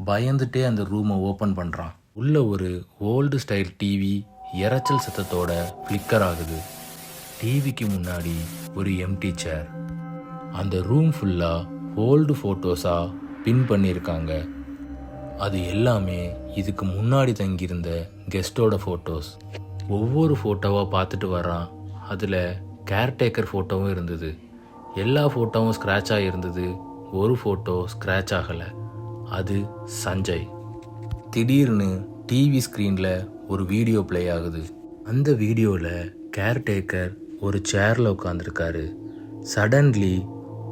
பயந்துட்டே அந்த ரூமை ஓப்பன் பண்ணுறான். உள்ள ஒரு ஓல்டு ஸ்டைல் டிவி இரைச்சல் சத்தத்தோட ஃப்ளிக்கர் ஆகுது. டிவிக்கு முன்னாடி ஒரு எம்டி சேர். அந்த ரூம் ஃபுல்லாக ஓல்டு ஃபோட்டோஸாக பின் பண்ணியிருக்காங்க. அது எல்லாமே இதுக்கு முன்னாடி தங்கியிருந்த கெஸ்ட்டோட ஃபோட்டோஸ். ஒவ்வொரு ஃபோட்டோவாக பார்த்துட்டு வரான். அதில் கேர்டேக்கர் ஃபோட்டோவும் இருந்தது. எல்லா ஃபோட்டோவும் ஸ்க்ராட்ச் ஆகியிருந்தது. ஒரு ஃபோட்டோ ஸ்க்ராட்ச் ஆகலை. அது சஞ்சய். திடீர்னு டிவி ஸ்க்ரீனில் ஒரு வீடியோ ப்ளே ஆகுது. அந்த வீடியோவில் கேர்டேக்கர் ஒரு சேரில் உட்காந்துருக்காரு. சடன்லி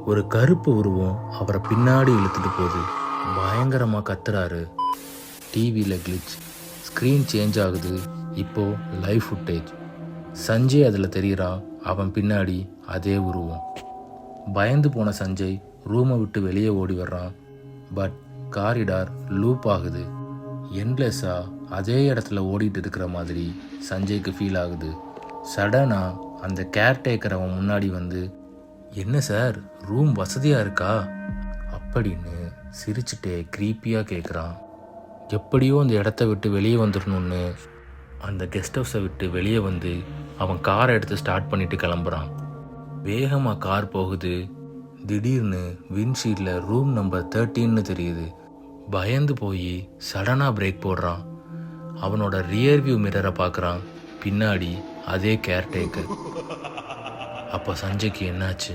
ஒரு கருப்பு உருவம் அவரை பின்னாடி இழுத்துட்டு போகுது. பயங்கரமாக கத்துறாரு. டிவியில் கிளிச். ஸ்க்ரீன் சேஞ்ச் ஆகுது. இப்போது லைவ் ஃபுட்டேஜ். சஞ்சய் அதில் தெரிகிறான். அவன் பின்னாடி அதே உருவம். பயந்து போன சஞ்சய் ரூமை விட்டு வெளியே ஓடி வர்றான். பட் காரிடார் லூப் ஆகுது. என்லெஸ்ஸாக அதே இடத்துல ஓடிட்டு இருக்கிற மாதிரி சஞ்சய்க்கு ஃபீல் ஆகுது. சடனாக அந்த கேர்டேக்கர் அவன் முன்னாடி வந்து, என்ன சார் ரூம் வசதியாக இருக்கா அப்படின்னு சிரிச்சுட்டே க்ரீப்பியாக கேட்குறான். எப்படியோ அந்த இடத்த விட்டு வெளியே வந்துடணும்னு அந்த கெஸ்ட் ஹவுஸை விட்டு வெளியே வந்து அவன் காரை எடுத்து ஸ்டார்ட் பண்ணிட்டு கிளம்புறான். வேகமாக கார் போகுது. திடீர்னு விண்ட்ஷீல்டில் ரூம் நம்பர் 13ன்னு தெரியுது. பயந்து போய் சடனாக பிரேக் போடுறான். அவனோட ரியர் வியூ மிரரை பார்க்குறான். பின்னாடி அதே கேர்டேக்கர். அப்போ சஞ்சய்க்கு என்னாச்சு?